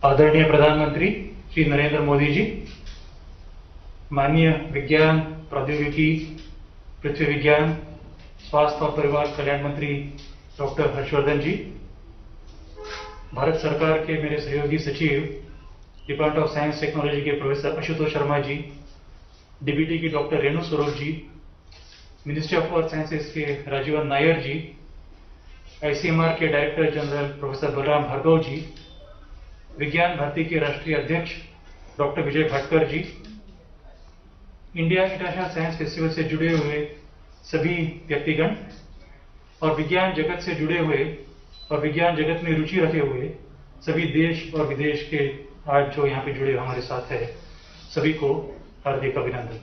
आदरणीय प्रधानमंत्री श्री नरेंद्र मोदी जी, माननीय विज्ञान प्रौद्योगिकी पृथ्वी विज्ञान स्वास्थ्य और परिवार कल्याण मंत्री डॉक्टर हर्षवर्धन जी, भारत सरकार के मेरे सहयोगी सचिव डिपार्टमेंट ऑफ साइंस टेक्नोलॉजी के प्रोफेसर आशुतोष शर्मा जी, डीबीटी की doctor Renu Swarup ji, ministry of earth sciences के राजीवन नायर जी, आईसीएमआर के director general professor Balram Bhargava ji, Vigyan Bharati के राष्ट्रीय अध्यक्ष doctor Vijay Bhatkar ji, India international science festival से जुड़े हुए सभी व्यक्तिगण और विज्ञान जगत से जुड़े हुए और विज्ञान जगत में रुचि रखे हुए सभी देश और विदेश के आज जो यहाँ पे जुड़े हमारे साथ है, सभी को हार्दिक अभिनंदन।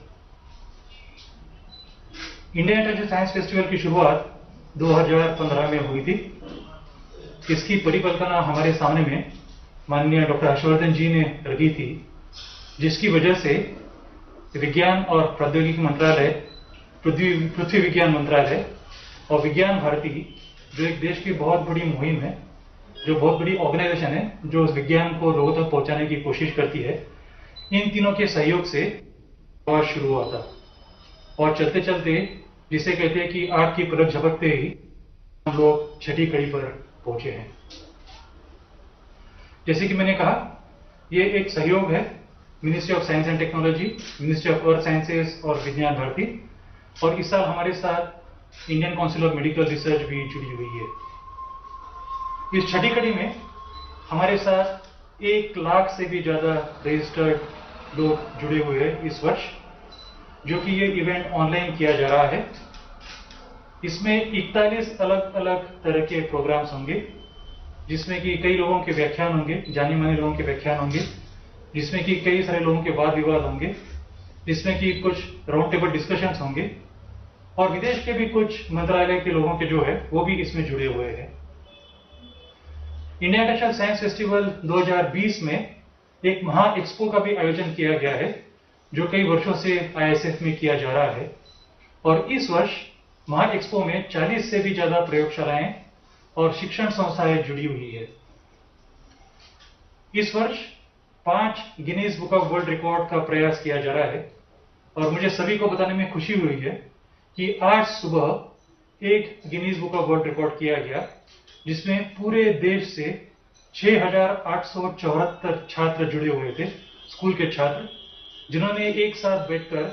इंडिया इंटरनेशनल साइंस फेस्टिवल की शुरुआत 2015 में हुई थी। इसकी परिकल्पना हमारे सामने में माननीय डॉक्टर हर्षवर्धन जी ने रखी थी, जिसकी वजह से विज्ञान और प्रौद्योगिकी मंत्रालय, पृथ्वी विज्ञान मंत्रालय और विज्ञान भारती, जो एक देश की बहुत बड़ी मुहिम है, जो बहुत बड़ी ऑर्गेनाइजेशन है, जो उस विज्ञान को लोगों तक पहुंचाने की कोशिश करती है, इन तीनों के सहयोग से और शुरू हुआ था। और चलते चलते जिसे कहते हैं कि आग की पलक झपकते ही हम लोग छठी कड़ी पर पहुंचे हैं। जैसे कि मैंने कहा, ये एक सहयोग है ministry of science and technology, ministry of earth sciences और विज्ञान भारती, और इस साल हमारे साथ Indian council of medical research भी जुड़ी हुई है। इस छठी कड़ी में हमारे साथ 1 लाख से भी ज्यादा रजिस्टर्ड लोग जुड़े हुए हैं इस वर्ष, जो कि ये इवेंट ऑनलाइन किया जा रहा है। इसमें 41 अलग अलग तरह के प्रोग्राम्स होंगे, जिसमें कि कई लोगों के व्याख्यान होंगे, जाने माने लोगों के व्याख्यान होंगे, जिसमें कि कई सारे लोगों के वाद विवाद होंगे, जिसमें कि कुछ राउंड टेबल डिस्कशंस होंगे, और विदेश के भी कुछ मंत्रालय के लोगों के जो है वो भी इसमें जुड़े हुए हैं। इंडिया इंटरनेशनल साइंस फेस्टिवल 2020 में एक महा एक्सपो का भी आयोजन किया गया है, जो कई वर्षों से आईएसएफ में किया जा रहा है। और इस वर्ष महा एक्सपो में 40 से भी ज्यादा प्रयोगशालाएं और शिक्षण संस्थाएं जुड़ी हुई है। इस वर्ष 5 Guinness book of world record का प्रयास किया जा रहा है, और मुझे सभी को बताने में खुशी हुई है कि आज सुबह एक Guinness book of world record किया गया, जिसमें पूरे देश से 6,874 छात्र जुड़े हुए थे, स्कूल के छात्र, जिन्होंने एक साथ बैठकर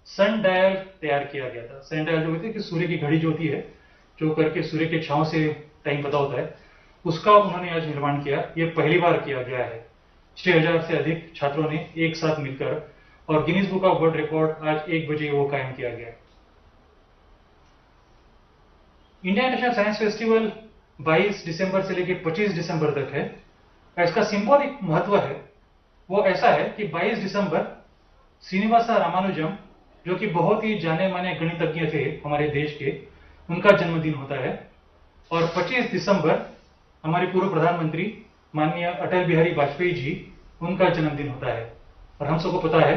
सन डायल तैयार किया गया था। सन डायल जो होती है कि सूर्य की घड़ी जो होती है, जो करके सूर्य के छांव से टाइम पता होता है, उसका उन्होंने आज निर्माण किया। ये पहली बार किया गया है। 6000 से अधिक छात्रों ने एक साथ मिलकर, और Guinness book of world record आज 1 बजे वो कायम किया गया। इंडिया इंटरनेशनल साइंस फेस्टिवल 22 दिसंबर से लेकर 25 दिसंबर तक है। इसका सिंबॉलिक महत्व है वो ऐसा है कि 22 दिसंबर श्रीनिवासा रामानुजम, जो कि बहुत ही जाने माने गणितज्ञ थे हमारे देश के, उनका जन्मदिन होता है। और 25 दिसंबर हमारे पूर्व प्रधानमंत्री माननीय अटल बिहारी वाजपेयी जी, उनका जन्मदिन होता है। और हम सबको पता है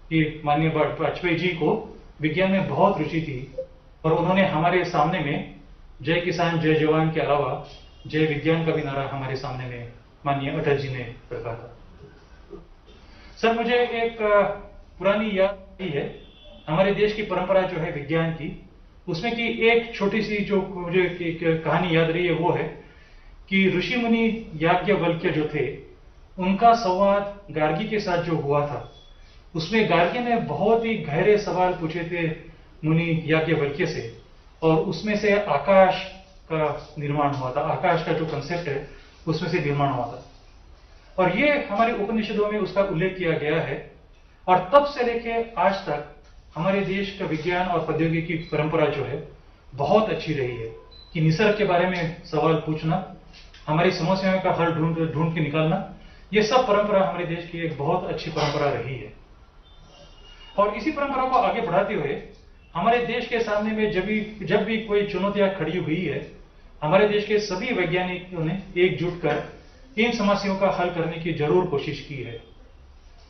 कि माननीय वाजपेयी जी को विज्ञान में बहुत रुचि थी, और उन्होंने हमारे सामने में जय किसान जय जवान के अलावा जय विज्ञान का भी नारा हमारे सामने में माननीय अटल जी ने रखा था। सर, मुझे एक पुरानी याद है, हमारे देश की परंपरा जो है विज्ञान की, उसमें की एक छोटी सी जो मुझे एक कहानी याद रही है, वो है कि ऋषि मुनि याज्ञवल्क्य जो थे, उनका संवाद गार्गी के साथ जो हुआ था, उसमें गार्गी ने बहुत ही गहरे सवाल पूछे थे मुनि याज्ञवल्क्य से, और उसमें से आकाश का निर्माण हुआ था। आकाश का जो कंसेप्ट है उसमें से निर्माण हुआ था, और ये हमारे उपनिषदों में उसका उल्लेख किया गया है। और तब से लेके आज तक हमारे देश का विज्ञान और प्रौद्योगिकी की परंपरा जो है बहुत अच्छी रही है, कि निसर्ग के बारे में सवाल पूछना, हमारी समस्याओं का हल ढूंढ के निकालना, ये सब परंपरा हमारे देश की एक बहुत अच्छी परंपरा रही है। और इसी परंपरा को आगे बढ़ाते हुए हमारे देश के सामने में जब भी कोई चुनौतियां खड़ी हुई है, हमारे देश के सभी वैज्ञानिकों ने एकजुट कर इन समस्याओं का हल करने की जरूर कोशिश की है।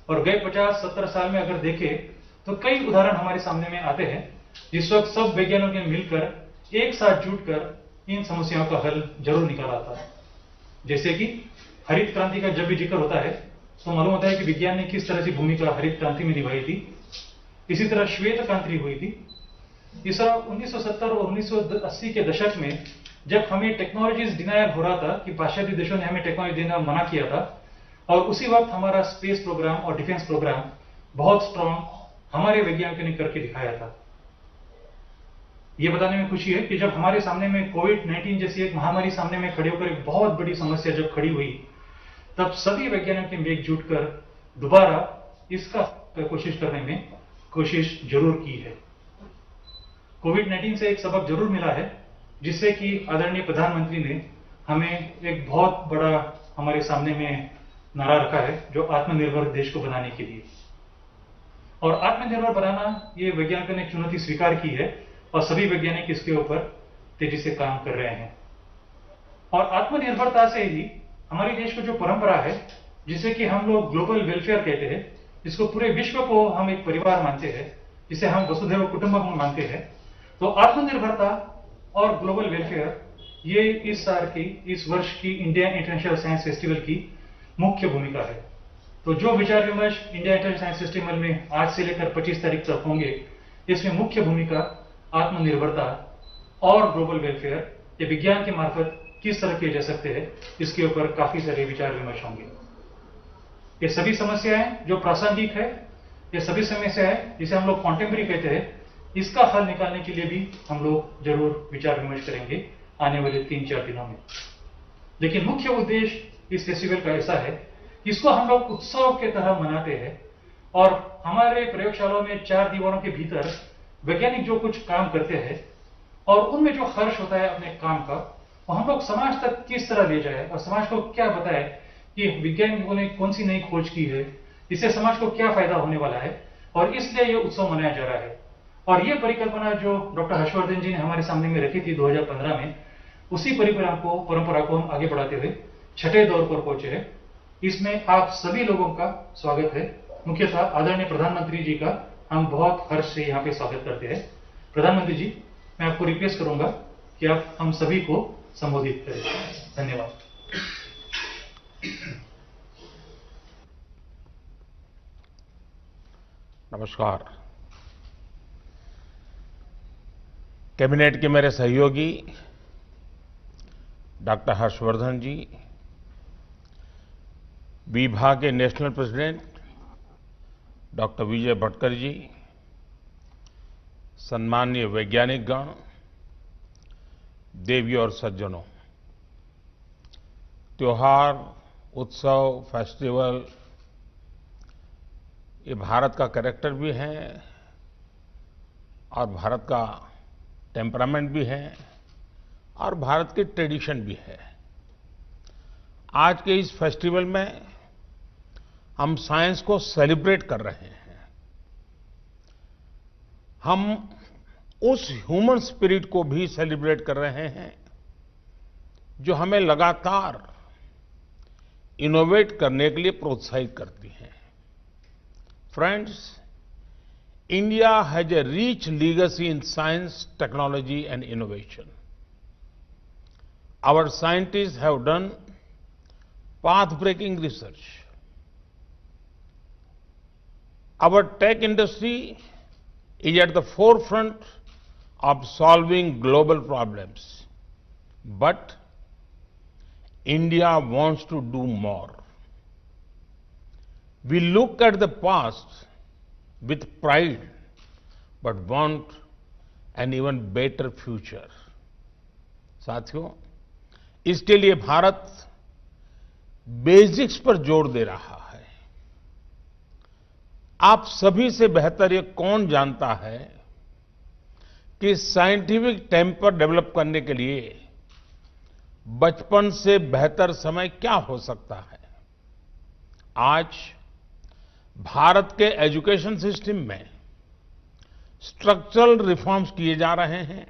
और गए 50-70 साल में अगर देखें तो कई उदाहरण हमारे सामने में आते हैं, जिस वक्त सब वैज्ञानिकों ने मिलकर एक साथ जुटकर इन समस्याओं का हल जरूर निकाला था। जैसे कि हरित क्रांति का जब भी जिक्र होता है तो मालूम होता है कि विज्ञान ने किस तरह से भूमिका हरित क्रांति में निभाई थी। इसी तरह श्वेत क्रांति हुई थी। इस तरह 1970 और 1980 के दशक में जब हमें टेक्नोलॉजीज डिनायल हो रहा था कि पाश्चात्य देशों ने हमें टेक्नोलॉजी देना मना किया था, और उसी वक्त हमारा स्पेस प्रोग्राम और डिफेंस प्रोग्राम बहुत स्ट्रांग हमारे वैज्ञानिकों ने करके दिखाया था। ये बताने में खुशी है कि जब हमारे सामने में कोविड-19 जैसी एक महामारी सामने में खड़े होकर एक बहुत बड़ी समस्या जब खड़ी हुई, तब सभी वैज्ञानिकों ने एकजुट कर दोबारा इसका कोशिश करने में कोशिश जरूर की है। कोविड-19 से एक सबक जरूर मिला है, जिससे कि आदरणीय प्रधानमंत्री ने हमें एक बहुत बड़ा हमारे सामने में नारा रखा है, जो आत्मनिर्भर देश को बनाने के लिए। और आत्मनिर्भर बनाना ये वैज्ञानिकों ने चुनौती स्वीकार की है और सभी वैज्ञानिक इसके ऊपर तेजी से काम कर रहे हैं। और आत्मनिर्भरता से ही हमारे देश को जो परंपरा है, जिसे कि हम लोग ग्लोबल वेलफेयर कहते हैं, जिसको पूरे विश्व को हम एक परिवार मानते हैं, जिसे हम वसुधैव कुटुंबकम मानते हैं, तो आत्मनिर्भरता और ग्लोबल वेलफेयर ये इस वर्ष की इंडिया इंटरनेशनल साइंस फेस्टिवल की मुख्य भूमिका है। तो जो विचार विमर्श इंडिया इंटरनेशनल साइंस फेस्टिवल में आज से लेकर 25 तारीख तक होंगे, इसमें मुख्य भूमिका आत्मनिर्भरता और ग्लोबल वेलफेयर ये विज्ञान के मार्फत किस तरह किए जा सकते हैं, इसके ऊपर काफी सारे विचार विमर्श होंगे। ये सभी समस्याएं जो प्रासंगिक है, ये सभी समस्याएं जिसे हम लोग कॉन्टेम्पररी कहते हैं, इसका हल निकालने के लिए भी हम लोग जरूर विचार विमर्श करेंगे आने वाले 3-4 दिनों में। लेकिन मुख्य उद्देश्य इस फेस्टिवल का ऐसा है, इसको हम लोग उत्सव के तरह मनाते हैं और हमारे प्रयोगशालाओं में 4 दीवारों के भीतर वैज्ञानिक जो कुछ काम करते हैं और उनमें जो हर्ष होता है अपने काम का, वो हम लोग समाज तक किस तरह ले जाए और समाज को क्या बताए कि वैज्ञानिकों ने कौन सी नई खोज की है, इससे समाज को क्या फायदा होने वाला है, और इसलिए ये उत्सव मनाया जा रहा है। और ये परिकल्पना जो डॉक्टर हर्षवर्धन जी ने हमारे सामने में रखी थी 2015 में, उसी परंपरा को हम आगे बढ़ाते हुए 6ठे दौर पर पहुंचे हैं। इसमें आप सभी लोगों का स्वागत है। मुख्यतः आदरणीय प्रधानमंत्री जी का हम बहुत हर्ष से यहाँ पे स्वागत करते हैं। प्रधानमंत्री जी, मैं आपको रिक्वेस्ट करूंगा कि आप हम सभी को संबोधित करें। धन्यवाद। नमस्कार। कैबिनेट के मेरे सहयोगी डॉक्टर हर्षवर्धन जी, विभा के national president doctor Vijay Bhatkar जी, सम्माननीय वैज्ञानिक गण, देवी और सज्जनों, त्योहार, उत्सव, फेस्टिवल ये भारत का कैरेक्टर भी है और भारत का टेम्परामेंट भी है और भारत की ट्रेडिशन भी है। आज के इस फेस्टिवल में हम साइंस को सेलिब्रेट कर रहे हैं। हम उस ह्यूमन स्पिरिट को भी सेलिब्रेट कर रहे हैं जो हमें लगातार इनोवेट करने के लिए प्रोत्साहित करती है। Friends, India has a rich legacy in science, technology and innovation. Our scientists have done path-breaking research. Our tech industry is at the forefront of solving global problems. But India wants to do more. We look at the past with pride, but want an even better future. साथियों, इसके लिए Bharat basics पर जोर दे रहा है। आप सभी से बेहतर ये कौन जानता है कि साइंटिफिक टेम्पर डेवलप करने के लिए बचपन से बेहतर समय क्या हो सकता है। आज भारत के एजुकेशन सिस्टम में स्ट्रक्चरल रिफॉर्म्स किए जा रहे हैं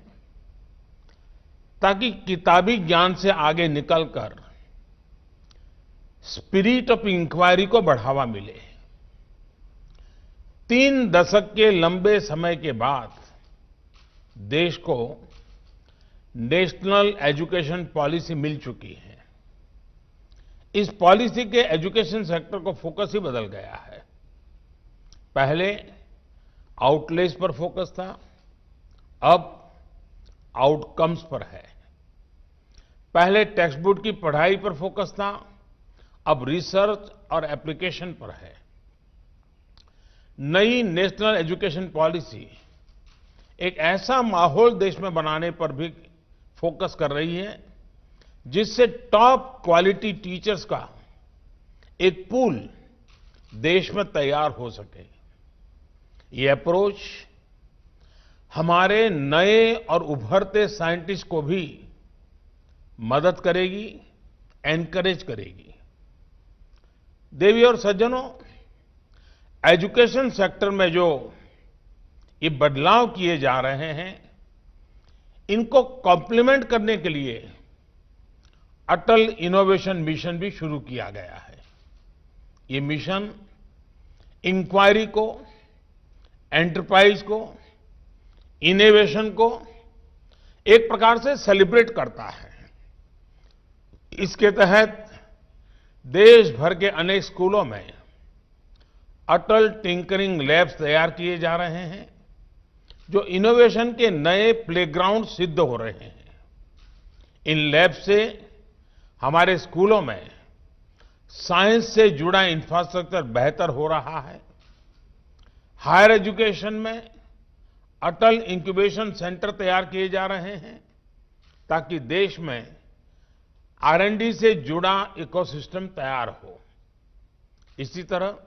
ताकि किताबी ज्ञान से आगे निकलकर स्पिरिट ऑफ इंक्वायरी को बढ़ावा मिले। 3 दशक के लंबे समय के बाद देश को नेशनल एजुकेशन पॉलिसी मिल चुकी है। इस पॉलिसी के एजुकेशन सेक्टर को फोकस ही बदल गया है। पहले आउटलेज पर फोकस था, अब आउटकम्स पर है। पहले टेक्स्ट बुक की पढ़ाई पर फोकस था, अब रिसर्च और एप्लीकेशन पर है। नई नेशनल एजुकेशन पॉलिसी एक ऐसा माहौल देश में बनाने पर भी फोकस कर रही है जिससे टॉप क्वालिटी टीचर्स का एक पूल देश में तैयार हो सके। ये अप्रोच हमारे नए और उभरते साइंटिस्ट को भी मदद करेगी, एनकरेज करेगी। देवी और सज्जनों, एजुकेशन सेक्टर में जो ये बदलाव किए जा रहे हैं, इनको कॉम्प्लीमेंट करने के लिए अटल इनोवेशन मिशन भी शुरू किया गया है। ये मिशन इंक्वायरी को, एंटरप्राइज को, इनोवेशन को एक प्रकार से सेलिब्रेट करता है। इसके तहत देश भर के अनेक स्कूलों में अटल टिंकरिंग लैब्स तैयार किए जा रहे हैं, जो इनोवेशन के नए प्लेग्राउंड सिद्ध हो रहे हैं। इन लैब से हमारे स्कूलों में साइंस से जुड़ा इंफ्रास्ट्रक्चर बेहतर हो रहा है। हायर एजुकेशन में अटल इंक्यूबेशन सेंटर तैयार किए जा रहे हैं ताकि देश में R&D से जुड़ा इकोसिस्टम तैयार हो। इसी तरह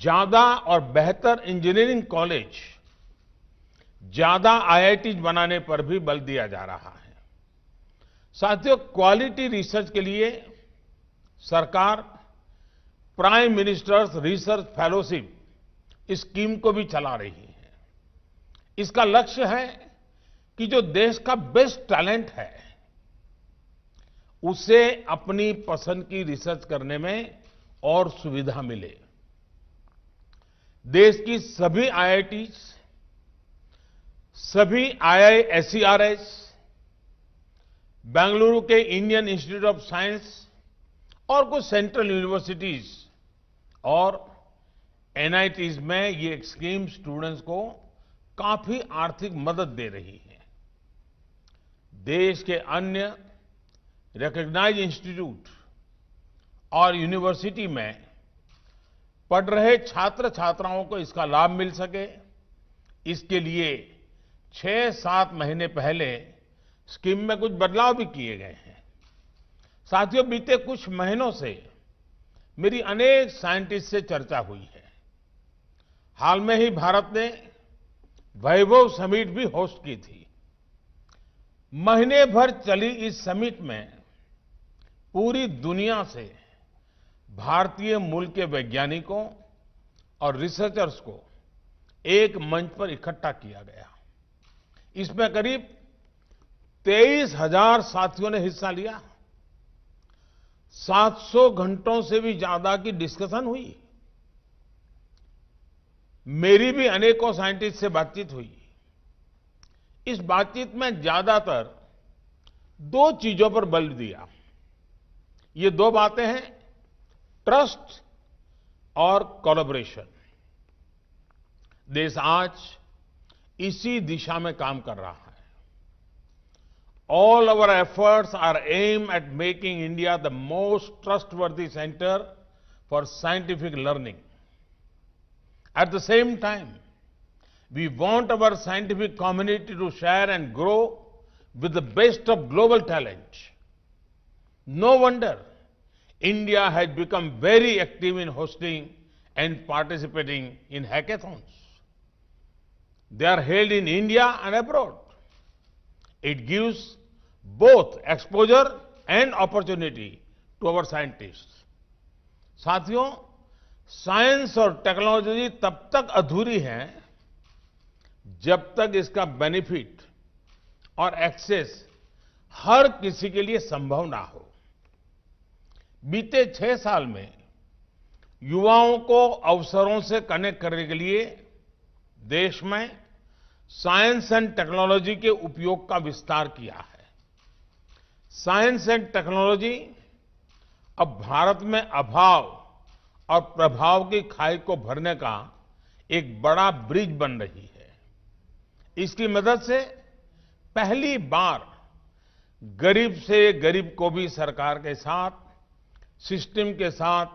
ज्यादा और बेहतर इंजीनियरिंग कॉलेज, ज्यादा IITs बनाने पर भी बल दिया जा रहा है। साथियों, क्वालिटी रिसर्च के लिए सरकार prime ministers research fellowship scheme को भी चला रही है। इसका लक्ष्य है कि जो देश का बेस्ट टैलेंट है, उसे अपनी पसंद की रिसर्च करने में और सुविधा मिले। देश की सभी IITs, सभी IISERs, बेंगलुरु के इंडियन इंस्टीट्यूट ऑफ साइंस और कुछ सेंट्रल यूनिवर्सिटीज और NITs में ये स्कीम स्टूडेंट्स को काफी आर्थिक मदद दे रही है। देश के अन्य रिकॉग्नाइज्ड इंस्टीट्यूट और यूनिवर्सिटी में पढ़ रहे छात्र छात्राओं को इसका लाभ मिल सके, इसके लिए 6-7 महीने पहले स्कीम में कुछ बदलाव भी किए गए हैं। साथियों, बीते कुछ महीनों से मेरी अनेक साइंटिस्ट से चर्चा हुई है। हाल में ही भारत ने वैभव समिट भी होस्ट की थी। महीने भर चली इस समिट में पूरी दुनिया से भारतीय मूल के वैज्ञानिकों और रिसर्चर्स को एक मंच पर इकट्ठा किया गया। इसमें करीब 23,000 साथियों ने हिस्सा लिया। 700 घंटों से भी ज्यादा की डिस्कशन हुई। मेरी भी अनेकों साइंटिस्ट से बातचीत हुई। इस बातचीत में ज्यादातर 2 चीजों पर बल दिया। ये 2 बातें हैं, ट्रस्ट और कोलैबोरेशन। देश आज इसी दिशा में काम कर रहा है। All our efforts are aimed at making India the most trustworthy center for scientific learning. At the same time, we want our scientific community to share and grow with the best of global talent. No wonder India has become very active in hosting and participating in hackathons. They are held in India and abroad. It gives both exposure and opportunity to our scientists. साथियों, science और technology तब तक अधूरी है जब तक इसका benefit और एक्सेस हर किसी के लिए संभव ना हो। बीते 6 साल में युवाओं को अवसरों से कनेक्ट करने के लिए देश में साइंस एंड टेक्नोलॉजी के उपयोग का विस्तार किया है। साइंस एंड टेक्नोलॉजी अब भारत में अभाव और प्रभाव की खाई को भरने का एक बड़ा ब्रिज बन रही है। इसकी मदद से पहली बार गरीब से गरीब को भी सरकार के साथ, सिस्टम के साथ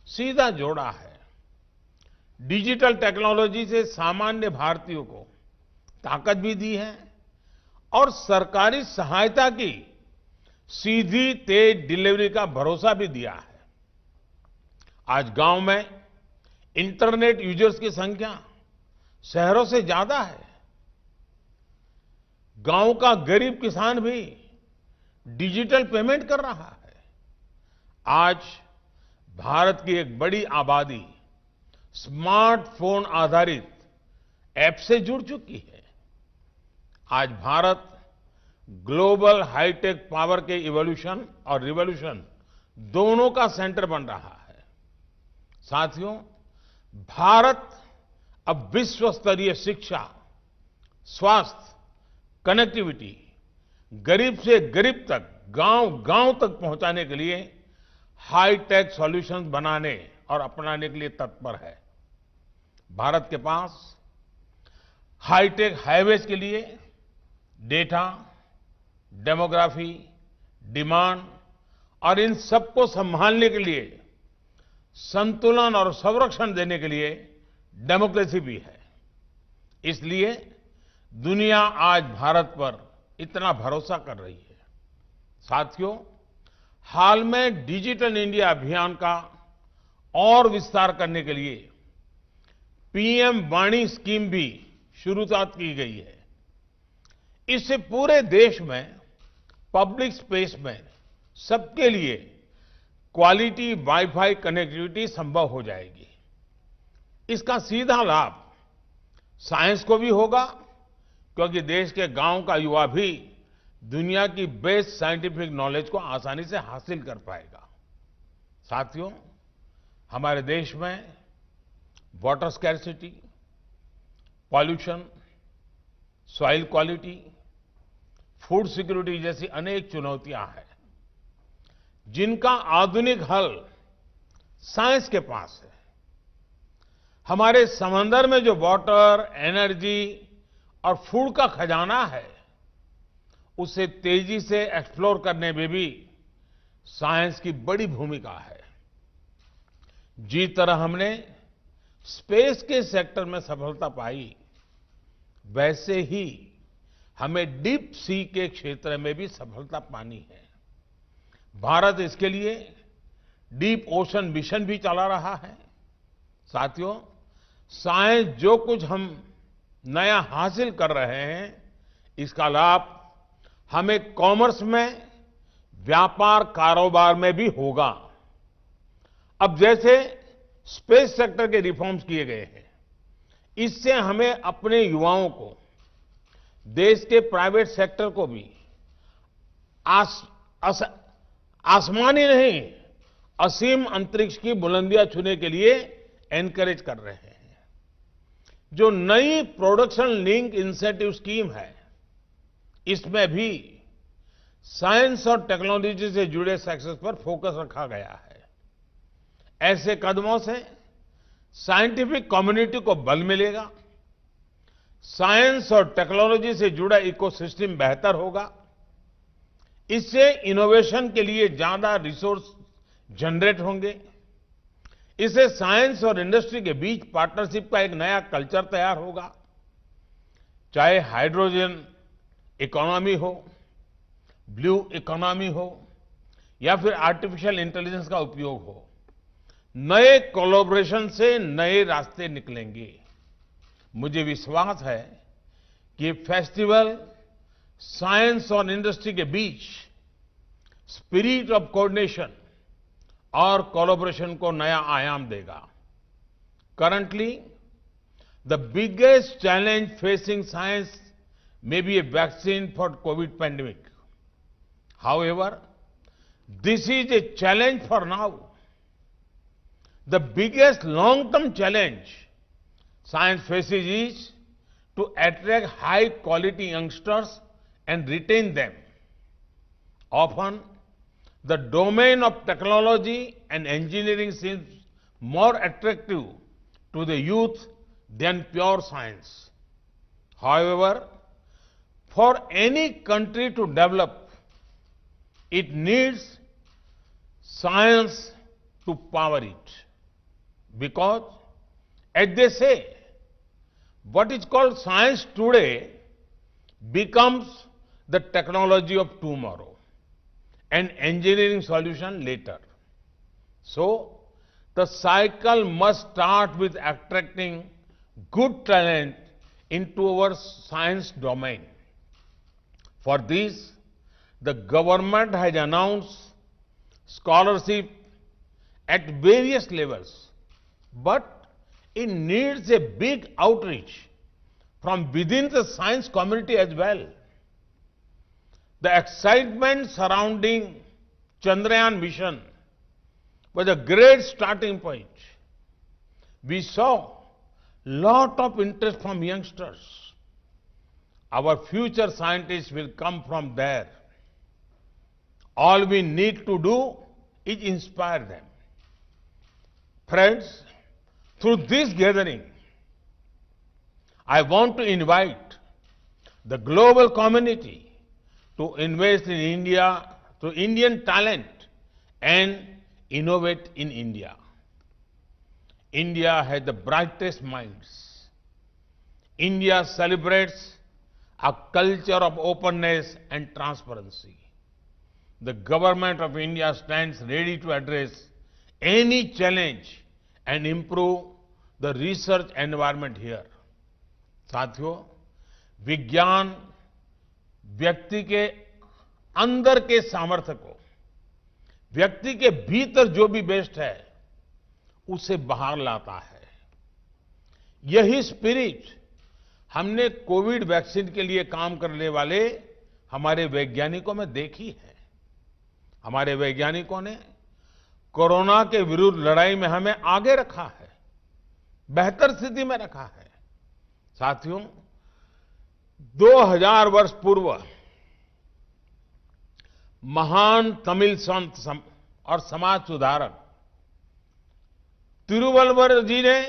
सीधा जोड़ा है। डिजिटल टेक्नोलॉजी से सामान्य भारतीयों को ताकत भी दी है और सरकारी सहायता की सीधी तेज डिलीवरी का भरोसा भी दिया है। आज गांव में इंटरनेट यूजर्स की संख्या शहरों से ज्यादा है। गांव का गरीब किसान भी डिजिटल पेमेंट कर रहा है। आज भारत की एक बड़ी आबादी स्मार्टफोन आधारित ऐप से जुड़ चुकी है। आज भारत ग्लोबल हाईटेक पावर के इवोल्यूशन और रिवोल्यूशन दोनों का सेंटर बन रहा है। साथियों, भारत अब विश्व स्तरीय शिक्षा, स्वास्थ्य, कनेक्टिविटी, गरीब से गरीब तक, गांव-गांव तक पहुंचाने के लिए हाईटेक सॉल्यूशंस बनाने और अपनाने के लिए तत्पर है। भारत के पास हाईटेक हाईवेज के लिए डेटा, डेमोग्राफी, डिमांड और इन सबको संभालने के लिए संतुलन और संरक्षण देने के लिए डेमोक्रेसी भी है। इसलिए दुनिया आज भारत पर इतना भरोसा कर रही है। साथियों, हाल में डिजिटल इंडिया अभियान का और विस्तार करने के लिए पीएम वाणी स्कीम भी शुरुआत की गई है। इससे पूरे देश में पब्लिक स्पेस में सबके लिए क्वालिटी वाईफाई कनेक्टिविटी संभव हो जाएगी। इसका सीधा लाभ साइंस को भी होगा, क्योंकि देश के गांव का युवा भी दुनिया की बेस्ट साइंटिफिक नॉलेज को आसानी से हासिल कर पाएगा। साथियों, हमारे देश में water scarcity, pollution, soil quality, food security जैसी अनेक चुनौतियां हैं, जिनका आधुनिक हल साइंस के पास है। हमारे समंदर में जो वाटर, एनर्जी और फूड का खजाना है, उसे तेजी से एक्सप्लोर करने में भी साइंस की बड़ी भूमिका है। जिस तरह हमने स्पेस के सेक्टर में सफलता पाई, वैसे ही हमें डीप सी के क्षेत्र में भी सफलता पानी है। भारत इसके लिए डीप ओशन मिशन भी चला रहा है। साथियों, साइंस जो कुछ हम नया हासिल कर रहे हैं, इसका लाभ हमें कॉमर्स में, व्यापार कारोबार में भी होगा। अब जैसे स्पेस सेक्टर के रिफॉर्म्स किए गए हैं, इससे हमें अपने युवाओं को, देश के प्राइवेट सेक्टर को भी आसमानी नहीं, असीम अंतरिक्ष की बुलंदियां छूने के लिए एनकरेज कर रहे हैं। जो नई प्रोडक्शन लिंक इंसेंटिव स्कीम है, इसमें भी साइंस और टेक्नोलॉजी से जुड़े सेक्टर्स पर फोकस रखा गया है। ऐसे कदमों से साइंटिफिक कम्युनिटी को बल मिलेगा, साइंस और टेक्नोलॉजी से जुड़ा इकोसिस्टम बेहतर होगा। इससे इनोवेशन के लिए ज्यादा रिसोर्स जनरेट होंगे। इससे साइंस और इंडस्ट्री के बीच पार्टनरशिप का एक नया कल्चर तैयार होगा। चाहे हाइड्रोजन इकोनॉमी हो, ब्लू इकोनॉमी हो, या फिर आर्टिफिशियल इंटेलिजेंस का उपयोग हो, नए कोलैबोरेशन से नए रास्ते निकलेंगे। मुझे विश्वास है कि ये फेस्टिवल साइंस और इंडस्ट्री के बीच स्पिरिट ऑफ कोऑर्डिनेशन और कोलैबोरेशन को नया आयाम देगा। Currently the biggest challenge facing science may be a vaccine for COVID pandemic. However, this is a challenge for now. The biggest long-term challenge science faces is to attract high-quality youngsters and retain them. Often, the domain of technology and engineering seems more attractive to the youth than pure science. However, for any country to develop, it needs science to power it. Because, as they say, what is called science today becomes the technology of tomorrow and engineering solution later. So, the cycle must start with attracting good talent into our science domain. For this, the government has announced scholarship at various levels, but it needs a big outreach from within the science community as well. The excitement surrounding Chandrayaan mission was a great starting point. We saw lot of interest from youngsters. Our future scientists will come from there. All we need to do is inspire them. Friends, through this gathering, I want to invite the global community to invest in India, to Indian talent and innovate in India. India has the brightest minds. India celebrates a culture of openness and transparency. The government of India stands ready to address any challenge and improve the research environment here. साथियों, विज्ञान व्यक्ति के अंदर के सामर्थ्य को, व्यक्ति के भीतर जो भी बेस्ट है, उसे बाहर लाता है। यही स्पिरिट हमने कोविड वैक्सीन के लिए काम करने वाले हमारे वैज्ञानिकों में देखी है। हमारे वैज्ञानिकों ने कोरोना के विरुद्ध लड़ाई में हमें आगे रखा है, बेहतर स्थिति में रखा है। साथियों, 2000 वर्ष पूर्व महान तमिल संत और समाज सुधारक तिरुवल्लुवर जी ने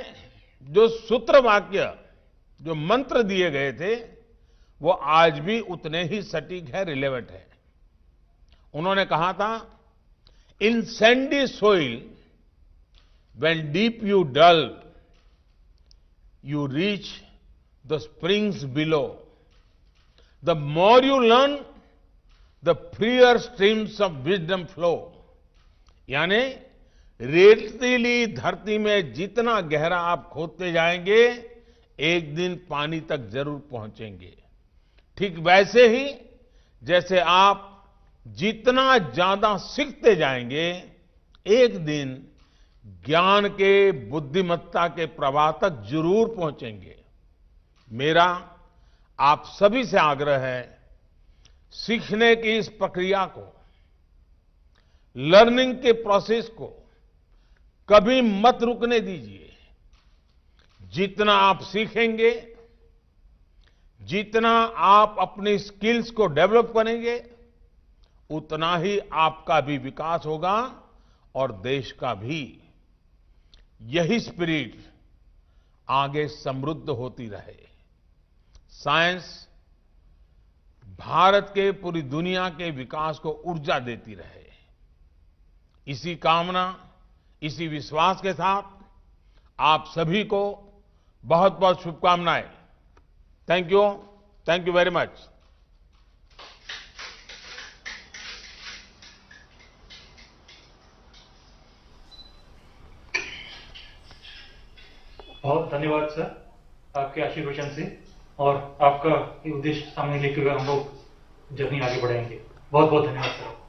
जो सूत्र वाक्य, जो मंत्र दिए गए थे, वो आज भी उतने ही सटीक है, रिलेवेंट है। उन्होंने कहा था, in sandy soil when deep you dull you reach the springs below. The more you learn, the freer streams of wisdom flow. यानी रेतीली धरती में जितना गहरा आप खोदते जाएंगे, एक दिन पानी तक जरूर पहुंचेंगे। ठीक वैसे ही जैसे आप जितना ज्यादा सीखते जाएंगे, एक दिन ज्ञान के, बुद्धिमत्ता के प्रवाह तक जरूर पहुंचेंगे। मेरा आप सभी से आग्रह है, सीखने की इस प्रक्रिया को, लर्निंग के प्रोसेस को कभी मत रुकने दीजिए। जितना आप सीखेंगे, जितना आप अपनी स्किल्स को डेवलप करेंगे, उतना ही आपका भी विकास होगा और देश का भी। यही स्पिरिट आगे समृद्ध होती रहे। साइंस भारत के, पूरी दुनिया के विकास को ऊर्जा देती रहे। इसी कामना, इसी विश्वास के साथ आप सभी को बहुत बहुत शुभकामनाएं। Thank you very much. बहुत धन्यवाद सर, आपके आशीर्वचन से और आपका ये उद्देश्य सामने लेकर हम लोग जर्नी आगे बढ़ाएंगे। बहुत बहुत धन्यवाद सर।